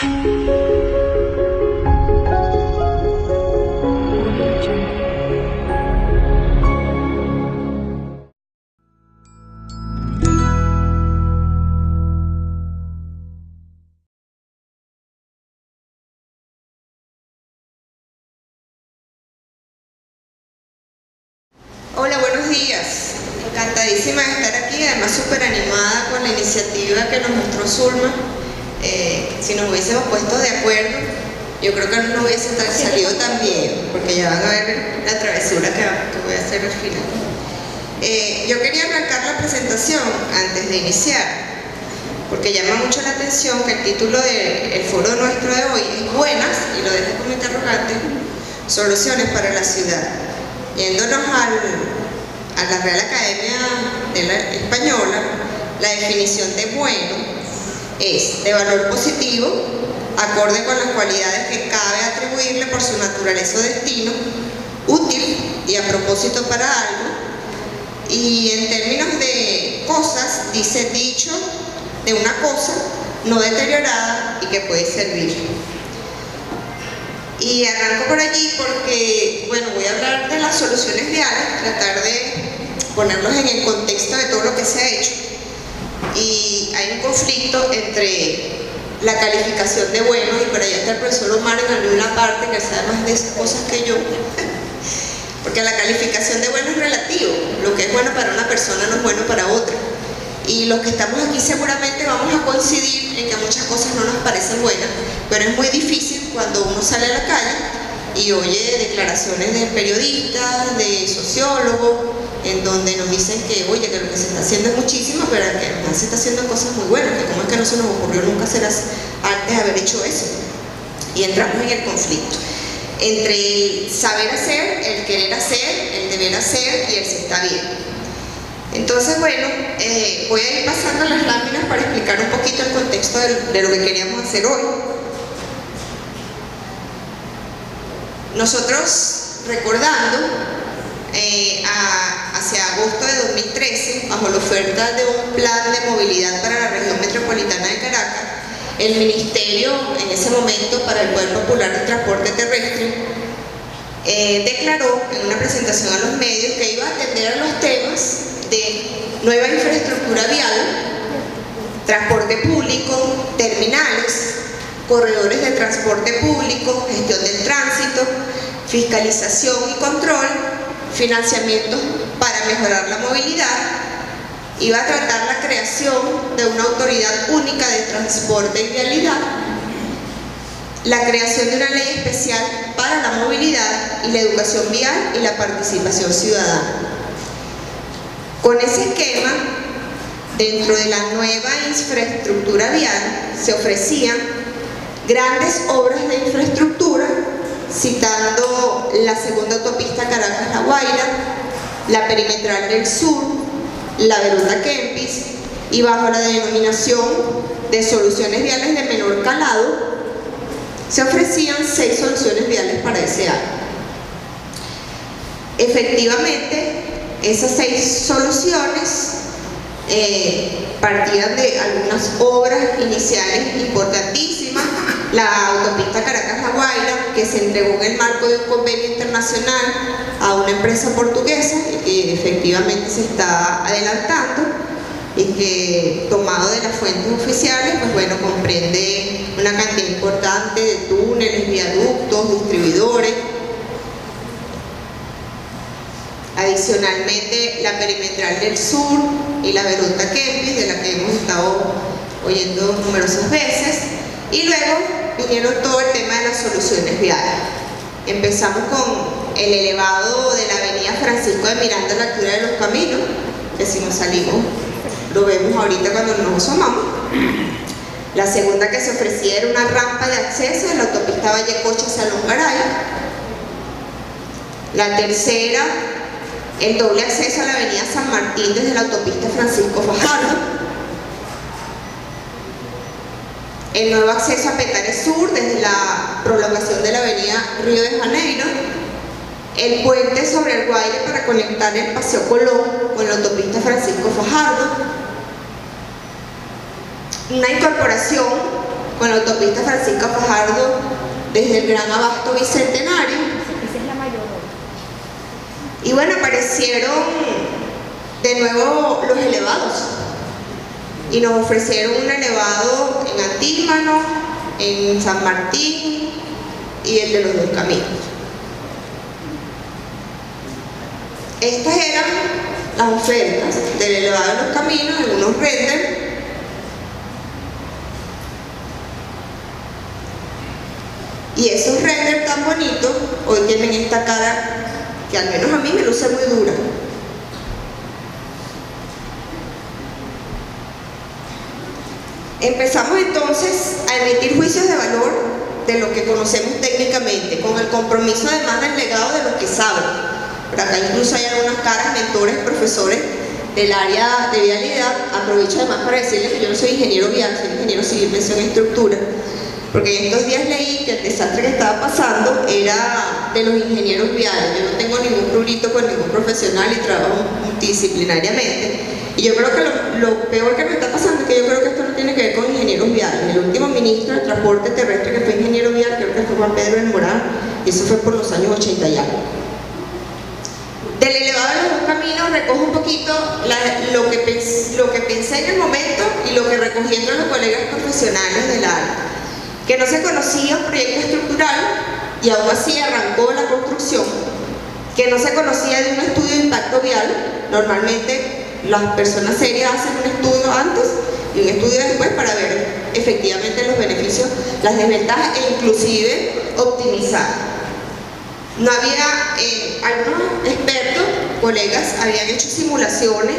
Hola, buenos días. Encantadísima de estar aquí, además súper animada con la iniciativa que nos mostró Zulma. Si nos hubiésemos puesto de acuerdo, yo creo que no hubiese salido tan bien, porque ya van a ver la travesura que voy a hacer al final. Yo quería arrancar la presentación antes de iniciar, porque llama mucho la atención que el título del foro nuestro de hoy es Buenas, y lo dejo como interrogante, soluciones para la ciudad. Yéndonos a la Real Academia Española, la definición de bueno es de valor positivo, acorde con las cualidades que cabe atribuirle por su naturaleza o destino, útil y a propósito para algo, y en términos de cosas, dice dicho de una cosa no deteriorada y que puede servir. Y arranco por allí porque, bueno, voy a hablar de las soluciones viales, tratar de ponerlos en el contexto de todo lo que se ha hecho. Y hay un conflicto entre la calificación de bueno, y por allá está el profesor Omar en alguna parte que sabe más de esas cosas que yo, porque la calificación de bueno es relativo, lo que es bueno para una persona no es bueno para otra. Y los que estamos aquí seguramente vamos a coincidir en que muchas cosas no nos parecen buenas, pero es muy difícil cuando uno sale a la calle y oye declaraciones de periodistas, de sociólogos, en donde nos dicen que, oye, que lo que se está haciendo es muchísimo, pero que además se está haciendo cosas muy buenas, que cómo es que no se nos ocurrió nunca hacer antes de haber hecho eso. Y entramos en el conflicto entre el saber hacer, el querer hacer, el deber hacer y el se está bien. Entonces, bueno, voy a ir pasando las láminas para explicar un poquito el contexto de lo que queríamos hacer hoy. Nosotros, recordando, hacia agosto de 2013, bajo la oferta de un plan de movilidad para la región metropolitana de Caracas, el Ministerio, en ese momento, para el Poder Popular de Transporte Terrestre, declaró en una presentación a los medios que iba a atender a los temas de nueva infraestructura vial, transporte público, terminales, corredores de transporte público, gestión del tránsito, fiscalización y control, financiamientos para mejorar la movilidad. Iba a tratar la creación de una autoridad única de transporte y vialidad, la creación de una ley especial para la movilidad y la educación vial y la participación ciudadana. Con ese esquema, dentro de la nueva infraestructura vial, se ofrecían grandes obras de infraestructura, citando la segunda autopista Caracas-La Guaira, la perimetral del sur, la Veruta-Kempis, y bajo la denominación de soluciones viales de menor calado, se ofrecían 6 soluciones viales para ese año. Efectivamente, esas 6 soluciones partían de algunas obras iniciales importantísimas. La autopista Caracas-La Guaira, que se entregó en el marco de un convenio internacional a una empresa portuguesa y que efectivamente se está adelantando, y que, tomado de las fuentes oficiales, pues bueno, comprende una cantidad importante de túneles, viaductos, distribuidores. Adicionalmente, la perimetral del sur y la Veruta-Kempis, de la que hemos estado oyendo numerosas veces. Y luego vinieron todo el tema de las soluciones viales. Empezamos con el elevado de la avenida Francisco de Miranda a la altura de los caminos, que si nos salimos lo vemos ahorita cuando nos asomamos. La segunda que se ofrecía era una rampa de acceso de la autopista Vallecocha hacia Longaray. La tercera, el doble acceso a la avenida San Martín desde la autopista Francisco Fajardo. El nuevo acceso a Petare Sur desde la prolongación de la avenida Río de Janeiro. El puente sobre el Guaire para conectar el Paseo Colón con la autopista Francisco Fajardo. Una incorporación con la autopista Francisco Fajardo desde el Gran Abasto Bicentenario. Esa es la mayor. Y bueno, aparecieron de nuevo los elevados y nos ofrecieron un elevado en Antímano, en San Martín y el de los Dos Caminos. Estas eran las ofertas del elevado de Los Caminos en unos renders. Y esos renders tan bonitos hoy tienen esta cara que al menos a mí me luce muy dura. Empezamos entonces a emitir juicios de valor de lo que conocemos técnicamente, con el compromiso además del legado de los que saben. Por acá incluso hay algunas caras, mentores, profesores del área de vialidad. Aprovecho además para decirles que yo no soy ingeniero vial, soy ingeniero civil, mención en estructura, porque en estos días leí que el desastre que estaba pasando era de los ingenieros viales. Yo no tengo ningún prurito con ningún profesional y trabajo multidisciplinariamente. Y yo creo que lo peor que me está pasando es que yo creo que esto no tiene que ver con ingenieros viales. El último ministro de Transporte Terrestre que fue ingeniero vial, creo que fue Juan Pedro del Moral, y eso fue por los años 80 y algo. Del elevado de los Dos Caminos recojo un poquito lo que pensé en el momento y lo que recogí entre los colegas profesionales del área. Que no se conocía un proyecto estructural y aún así arrancó la construcción. Que no se conocía de un estudio de impacto vial. Normalmente las personas serias hacen un estudio antes y un estudio después para ver efectivamente los beneficios, las desventajas e inclusive optimizar. No había, algunos expertos, colegas, habían hecho simulaciones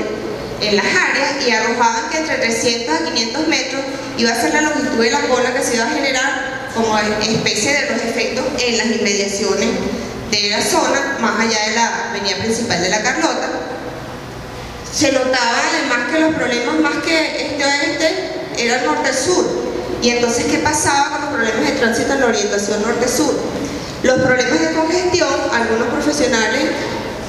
en las áreas y arrojaban que entre 300 a 500 metros iba a ser la longitud de la cola que se iba a generar como especie de los efectos en las inmediaciones de la zona, más allá de la avenida principal de la Carlota. Se notaba además que los problemas más que este-oeste eran norte-sur. Y entonces, ¿qué pasaba con los problemas de tránsito en la orientación norte-sur? Los problemas de congestión, algunos profesionales,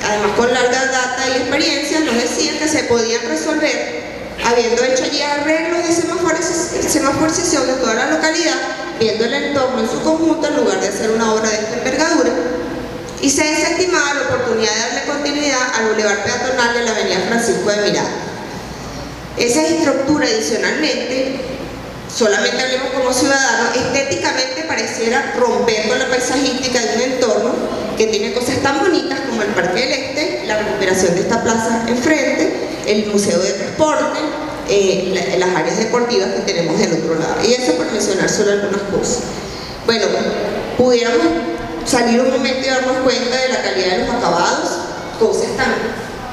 además con larga data y experiencia, nos decían que se podían resolver habiendo hecho allí arreglos de semaforización de toda la localidad, viendo el entorno en su conjunto en lugar de hacer una obra de esta envergadura. Y se desestimaba la oportunidad de darle continuidad al bulevar peatonal de la avenida Francisco de Miranda. Esa estructura adicionalmente, solamente hablemos como ciudadanos, estéticamente pareciera romper con la paisajística de un entorno que tiene cosas tan bonitas como el Parque del Este, la recuperación de esta plaza enfrente, el Museo de Transporte, las áreas deportivas que tenemos del otro lado. Y eso por mencionar solo algunas cosas. Bueno, pudiéramos salir un momento y darnos cuenta de la calidad de los acabados. Cosas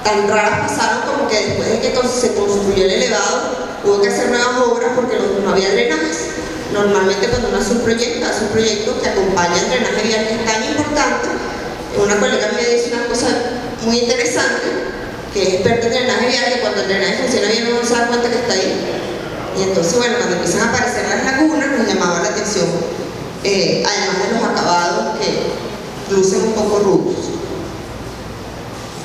tan raras pasaron como que después de que se construyó el elevado hubo que hacer nuevas obras porque no había drenajes. Normalmente cuando uno hace un proyecto que acompaña el drenaje vial, que es tan importante. Una colega me dice una cosa muy interesante, que es experta en drenaje vial, que cuando el drenaje funciona bien uno no se da cuenta que está ahí. Y entonces, bueno, cuando empiezan a aparecer las lagunas nos llamaba la atención, además de los acabados que lucen un poco rudos.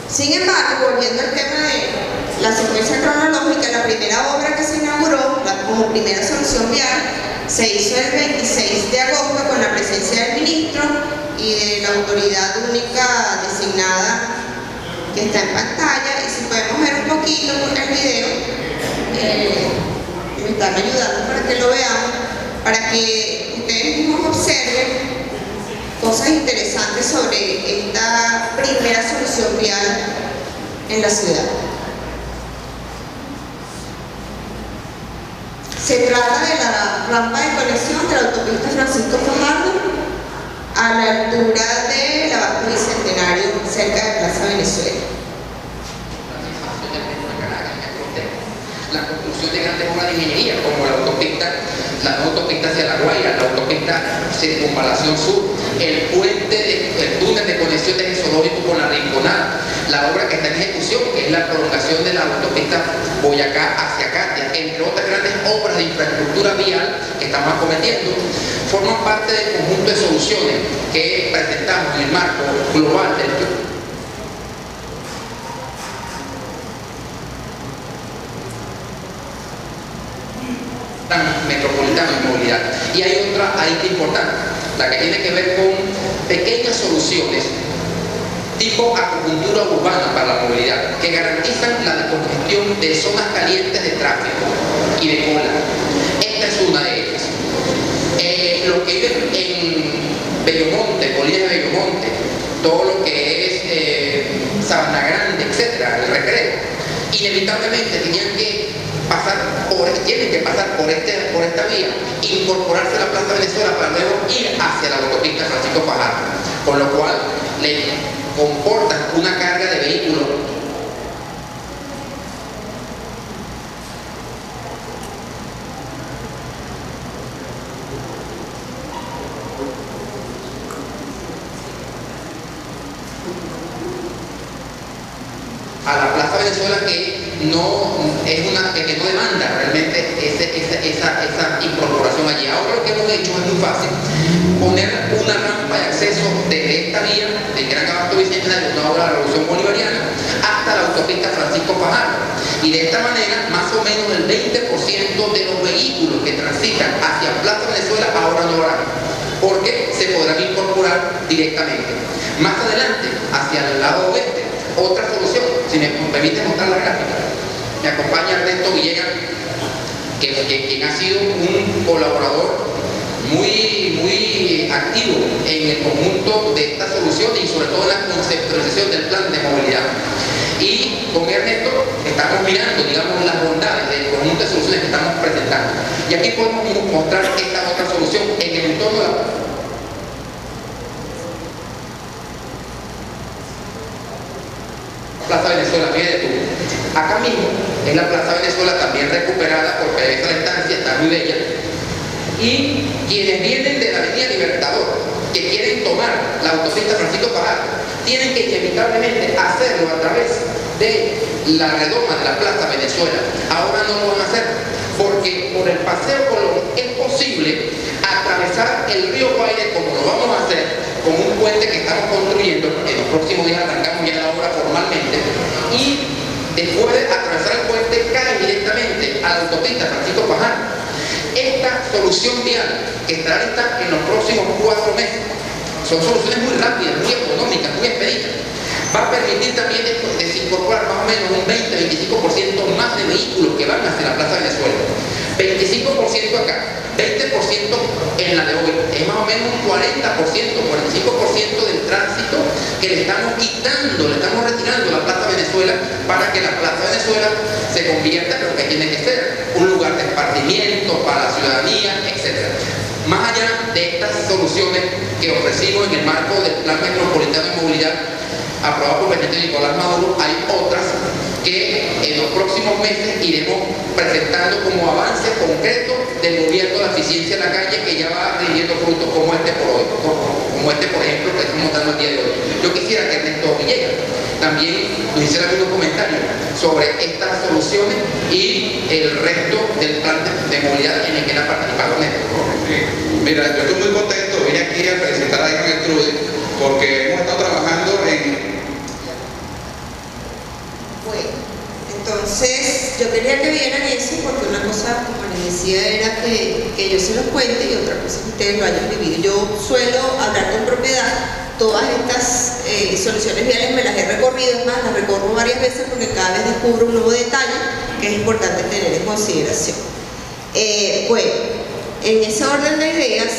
Sin embargo, volviendo al tema de la secuencia cronológica, la primera obra que se inauguró como primera solución vial se hizo el 26 de agosto con la presencia del ministro y de la autoridad única designada que está en pantalla. Y si podemos ver un poquito con el video, me están ayudando para que lo veamos, para que ustedes mismos observen cosas interesantes sobre esta primera solución vial en la ciudad. Se trata de la rampa de conexión de la autopista Francisco Fajardo a la altura del Abasto Bicentenario, cerca de Plaza Venezuela. La construcción de grandes obras de ingeniería, como la autopista hacia La Guaira, la autopista Circunvalación Sur, el túnel de conexión de zoológico con la Rinconada, la obra que está en ejecución, que es la prolongación de la autopista Boyacá hacia Catia, entre otras grandes obras de infraestructura vial que estamos acometiendo, forman parte del conjunto de soluciones que presentamos en el marco global del metropolitano en movilidad. otra arista importante, la que tiene que ver con pequeñas soluciones tipo acupuntura urbana para la movilidad, que garantizan la descongestión de zonas calientes de tráfico y de cola. Esta es una de ellas. Los que viven en Bellomonte, Colinas de Bellomonte, todo lo que es Sabana Grande, etcétera, el Recreo, inevitablemente tienen que pasar por esta vía, incorporarse a la Plaza Venezuela para luego ir hacia la autopista Francisco Fajardo, con lo cual le comportan una carga de vehículos a la Plaza Venezuela que no demanda realmente esa incorporación allí. Ahora lo que hemos hecho es muy fácil: poner una rampa de acceso desde esta vía del Gran Abasto Bicentenario, una obra de la Revolución Bolivariana, hasta la autopista Francisco Fajardo, y de esta manera más o menos el 20% de los vehículos que transitan hacia Plaza Venezuela ahora no lo harán, porque se podrán incorporar directamente. Más adelante, hacia el lado oeste, otra solución, si me permite mostrar la gráfica, me acompaña Ernesto Villegas, quien ha sido un colaborador muy activo en el conjunto de esta solución y sobre todo en la conceptualización del plan de movilidad. Y con Ernesto estamos mirando, digamos, las bondades del conjunto de soluciones que estamos presentando. Y aquí podemos mostrar esta otra solución en el entorno de la Plaza Venezuela, mire tú. Acá mismo es la Plaza Venezuela, también recuperada porque esa estancia está muy bella. Y quienes vienen de la Avenida Libertador, que quieren tomar la autopista Francisco Fajardo, tienen que inevitablemente hacerlo a través de la redoma de la Plaza Venezuela. Ahora no lo van a hacer porque por el Paseo Colón es posible atravesar el río Guaire, como lo vamos a hacer con un puente que estamos construyendo. En los próximos días arrancamos ya la obra formalmente, y después de atravesar el puente cae directamente a la autopista Francisco Fajardo. Esta solución vial, que estará lista en los próximos 4 meses, son soluciones muy rápidas, muy económicas, muy expeditas. Va a permitir también desincorporar más o menos un 20-25% más de vehículos que van hacia la Plaza Venezuela. 25% acá, 20% en la de hoy. Es más o menos un 40%, 45% del tránsito que le estamos quitando, le estamos retirando a la Plaza Venezuela, para que la Plaza Venezuela se convierta en lo que tiene que ser, un lugar de esparcimiento para la ciudadanía, etc. Más allá de estas soluciones que ofrecimos en el marco del Plan Metropolitano de Movilidad aprobado por el presidente Nicolás Maduro, hay otras que en los próximos meses iremos presentando como avances concretos del gobierno de la eficiencia en la calle, que ya va rindiendo frutos como este por ejemplo, que estamos mostrando el día de hoy. Yo quisiera que Ernesto Villegas también nos hiciera algunos comentarios sobre estas soluciones y el resto del plan de movilidad en el que él ha participado. Sí. Mira, yo estoy muy contento, vine aquí a felicitar a Iván Estrude, porque hemos estado trabajando en... Bueno, entonces yo quería que vieran eso, porque una cosa, como les decía, era que yo se los cuente, y otra cosa que ustedes lo hayan vivido. Yo suelo hablar con propiedad. Todas estas soluciones viales me las he recorrido, es más, las recorro varias veces porque cada vez descubro un nuevo detalle que es importante tener en consideración. Bueno, en ese orden de ideas,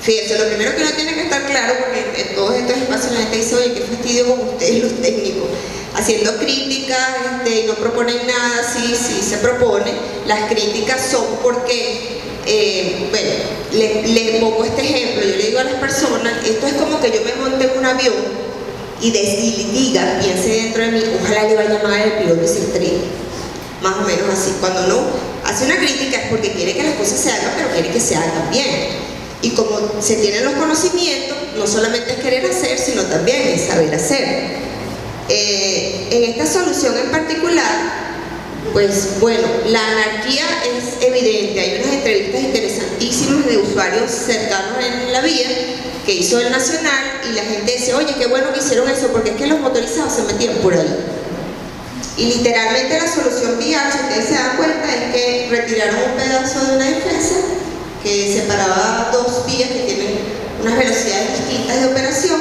fíjense, lo primero que uno tiene que estar claro, porque en todos estos espacios la gente dice: oye, qué fastidio con ustedes los técnicos, haciendo críticas y no proponen nada. Sí se propone. Las críticas son porque, bueno, les pongo este ejemplo. Yo le digo a las personas: esto es como que yo me monte en un avión y diga, piense dentro de mí, ojalá le vaya mal el piloto y se estrelle. Más o menos así. Cuando uno hace una crítica es porque quiere que las cosas se hagan, pero quiere que se hagan bien. Y como se tienen los conocimientos, no solamente es querer hacer, sino también es saber hacer. En esta solución en particular, pues bueno, la anarquía es evidente. Hay unas entrevistas interesantísimas de usuarios cercanos en la vía que hizo el Nacional, y la gente dice: oye, qué bueno que hicieron eso, porque es que los motorizados se metían por ahí. Y literalmente la solución vial, si ustedes se dan cuenta, es que retiraron un pedazo de una defensa que separaba dos vías que tienen unas velocidades distintas de operación,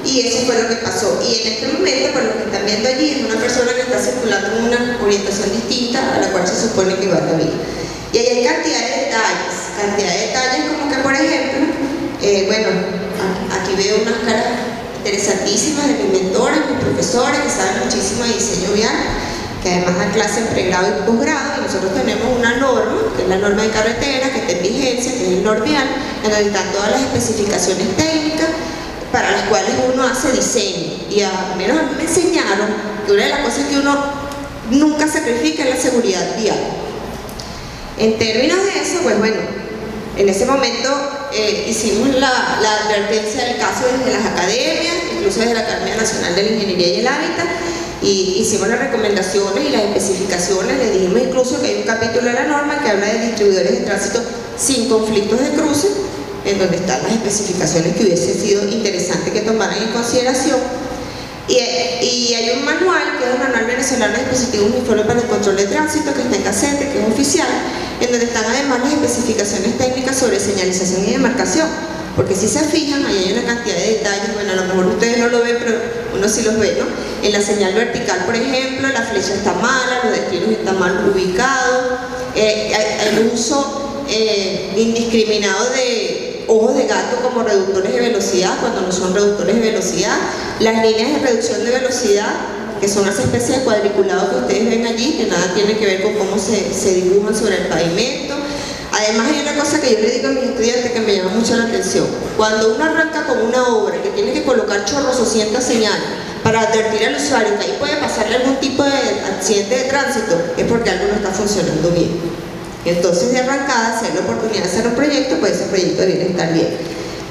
y eso fue lo que pasó. Y en este momento, por lo que están viendo allí, es una persona que está circulando en una orientación distinta a la cual se supone que va la vía. Y ahí hay cantidad de detalles como que, por ejemplo, bueno, aquí veo unas caras interesantísimas de mis mentores, mis profesores que saben muchísimo de diseño vial, que además dan clase en pregrado y posgrado, y nosotros tenemos una norma, que es la norma de carretera, que está en vigencia, que es el NORVIAL, en donde están todas las especificaciones técnicas para las cuales uno hace diseño. Y al menos a mí me enseñaron que una de las cosas que uno nunca sacrifica es la seguridad vial. En términos de eso, pues bueno, en ese momento hicimos la advertencia del caso desde las academias, incluso desde la Academia Nacional de la Ingeniería y el Hábitat, y hicimos las recomendaciones y las especificaciones. Le dijimos incluso que hay un capítulo de la norma que habla de distribuidores de tránsito sin conflictos de cruce, en donde están las especificaciones que hubiese sido interesante que tomaran en consideración. Y hay un manual, que es el Manual Venezolano de Dispositivos Uniformes para el Control de Tránsito, que está en casete, que es oficial, en donde están además las especificaciones técnicas sobre señalización y demarcación. Porque si se fijan, ahí hay una cantidad de detalles, bueno, a lo mejor ustedes no lo ven, pero uno sí los ve, ¿no? En la señal vertical, por ejemplo, la flecha está mala, los destinos están mal ubicados, el uso indiscriminado de ojos de gato como reductores de velocidad, cuando no son reductores de velocidad, las líneas de reducción de velocidad, que son esas especies de cuadriculados que ustedes ven allí, que nada tiene que ver con cómo se dibujan sobre el pavimento. Además hay una cosa que yo le digo a mis estudiantes que me llama mucho la atención. Cuando uno arranca con una obra que tiene que colocar chorros o cientos señales para advertir al usuario que ahí puede pasarle algún tipo de accidente de tránsito, es porque algo no está funcionando bien. Entonces de arrancada, si hay la oportunidad de hacer un proyecto, pues ese proyecto debe estar bien.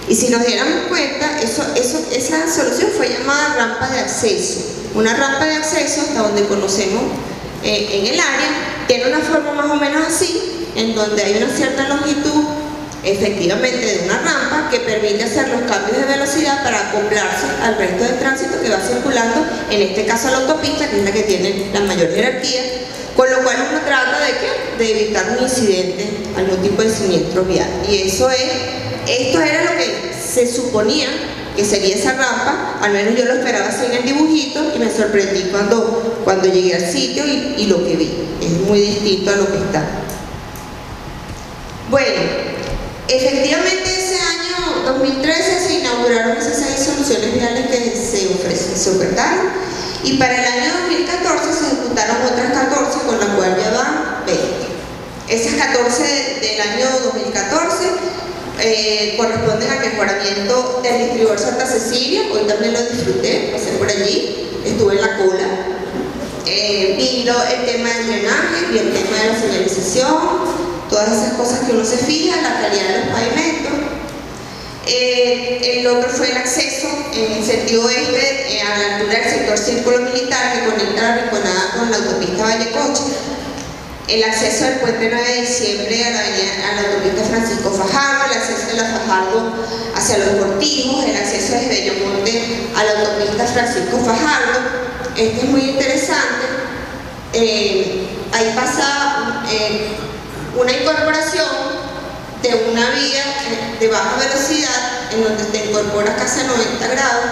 Y si nos diéramos cuenta, esa solución fue llamada rampa de acceso. Una rampa de acceso, hasta donde conocemos en el área, tiene una forma más o menos así, en donde hay una cierta longitud, efectivamente, de una rampa que permite hacer los cambios de velocidad para acoplarse al resto del tránsito que va circulando, en este caso a la autopista, que es la que tiene la mayor jerarquía, con lo cual uno trata de ¿qué? De evitar un incidente, algún tipo de siniestro vial. Y esto era lo que se suponía que sería esa rampa, al menos yo lo esperaba así en el dibujito, y me sorprendí cuando llegué al sitio y lo que vi. Es muy distinto a lo que está. Bueno, efectivamente ese año 2013 se inauguraron esas 6 soluciones viales que se ofertaron, y para el año 2014 se ejecutaron otras 14, con la cual ya van 20. Esas 14 del año 2014 corresponden al mejoramiento del distribuidor Santa Cecilia. Hoy también lo disfruté, pasé por allí, estuve en la cola. Vino el tema del drenaje y el tema de la señalización, todas esas cosas que uno se fija, la calidad de los pavimentos. El otro fue el acceso en sentido oeste a la altura del sector Círculo Militar, que conecta la Rinconada con la autopista Vallecoche. El acceso del puente 9 de diciembre a la autopista Francisco Fajardo, el acceso de la Fajardo hacia los Cortijos, el acceso desde Bellomonte a la autopista Francisco Fajardo. Este es muy interesante. Ahí pasa una incorporación de una vía de baja velocidad, en donde te incorporas casi a 90 grados,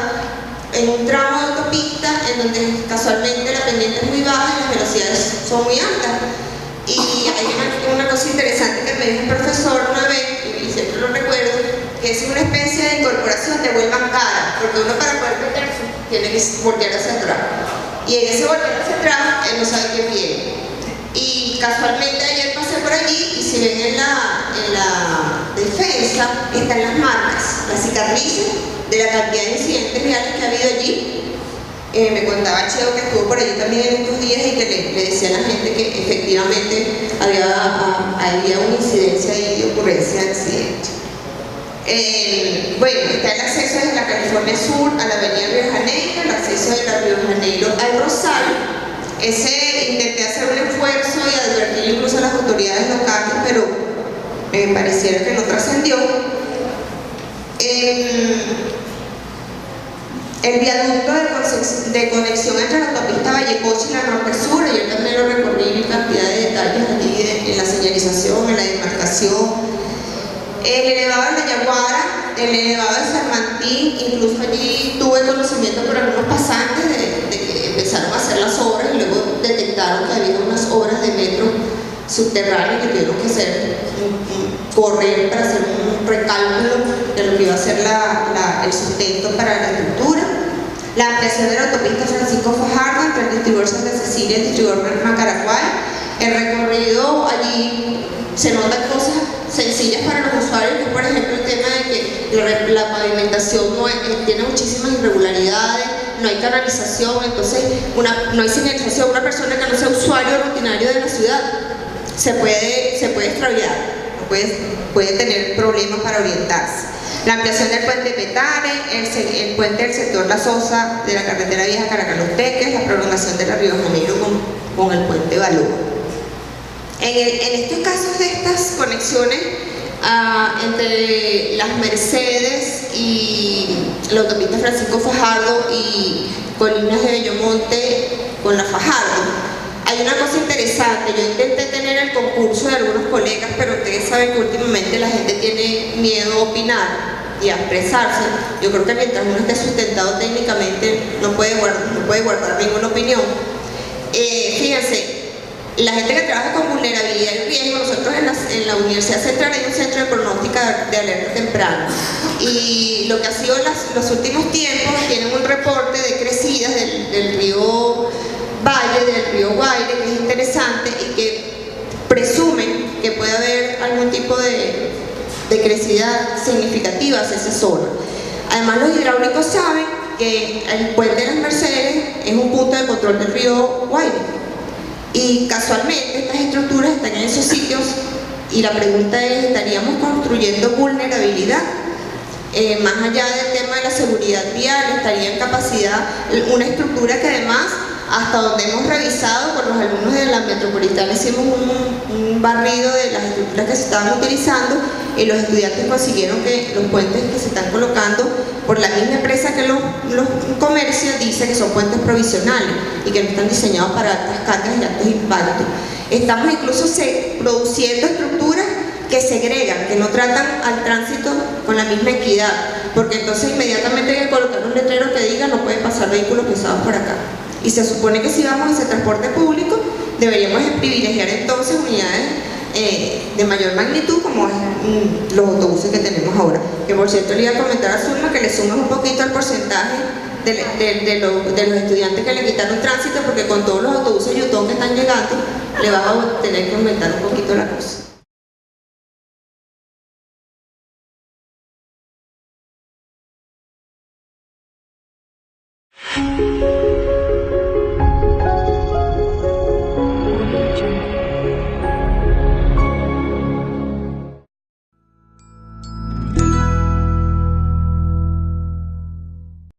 en un tramo de autopista en donde casualmente la pendiente es muy baja y las velocidades son muy altas. Y hay una cosa interesante que me dijo un profesor una vez, y siempre lo recuerdo, que es una especie de incorporación de vuelvan cara, porque uno para poder meterse tiene que voltear hacia atrás. Y en ese voltear hacia atrás, él no sabe qué viene. Y casualmente ayer pasé por allí, y si ven en la defensa, están las marcas, las cicatrices de la cantidad de incidentes viales que ha habido allí. Me contaba Cheo, que estuvo por allí también en estos días, y que le decía a la gente que efectivamente había una incidencia de ocurrencia de accidente. Bueno, está el acceso desde la California Sur a la avenida Río de Janeiro, el acceso de la Río de Janeiro al Rosario. Intenté hacer un esfuerzo y advertir incluso a las autoridades locales, pero me pareciera que no trascendió. El viaducto de conexión entre la autopista Vallecoche y la Norte Sur, yo también lo recorrí en cantidad de detalles allí en la señalización, en la demarcación. El elevado de la Yaguara, el elevado de San Martín, incluso allí tuve conocimiento por algunos pasantes de que empezaron a hacer las obras y luego detectaron que había unas obras de metro subterráneo que tuvieron que hacer correr para hacer un recálculo de lo que iba a ser el sustento para la estructura. La ampliación de la autopista Francisco Fajardo entre el distribuidor Santa Cecilia y el distribuidor Macaracuay. El recorrido allí se notan cosas sencillas para los usuarios, que por ejemplo el tema de que la pavimentación tiene muchísimas irregularidades, no hay canalización, entonces no hay señalización. Una persona que no sea usuario rutinario de la ciudad se puede extraviar, puede tener problemas para orientarse. La ampliación del puente Petare, el puente del sector La Sosa de la carretera vieja Caracas-Los la prolongación de la Río Janeiro con el puente Balúa. En estos casos de estas conexiones entre las Mercedes y la autopista Francisco Fajardo y Colinas de Bellomonte con la Fajardo, hay una cosa interesante. Yo intenté tener el concurso de algunos colegas, pero ustedes saben que últimamente la gente tiene miedo a opinar y a expresarse. Yo creo que mientras uno esté sustentado técnicamente no puede guardar ninguna opinión. Fíjense, la gente que trabaja con vulnerabilidad y riesgo, nosotros en la Universidad Central hay un centro de pronóstica de alerta temprana, y lo que ha sido los últimos tiempos tienen un reporte de crecidas del río Valle, del río Guaire, que es interesante y que presumen que puede haber algún tipo de crecida significativa hacia esa zona. Además, los hidráulicos saben que el puente de las Mercedes es un punto de control del río Guaire. Y casualmente estas estructuras están en esos sitios y la pregunta es, ¿estaríamos construyendo vulnerabilidad? Más allá del tema de la seguridad vial, estaría en capacidad una estructura que además, hasta donde hemos revisado con los alumnos de la metropolitana, hicimos un barrido de las estructuras que se estaban utilizando y los estudiantes consiguieron que los puentes que se están colocando por la misma empresa que los comercios dice que son puentes provisionales y que no están diseñados para altas cargas y altos impactos. Estamos incluso produciendo estructuras que segregan, que no tratan al tránsito con la misma equidad, porque entonces inmediatamente hay que colocar un letrero que diga no pueden pasar vehículos pesados por acá. Y se supone que si vamos a ese transporte público deberíamos privilegiar entonces unidades de mayor magnitud, como es los autobuses que tenemos ahora, que por cierto le iba a comentar a Zulma que le sumas un poquito al porcentaje de los estudiantes que le quitaron tránsito, porque con todos los autobuses Yutón que están llegando le vas a tener que aumentar un poquito la cosa.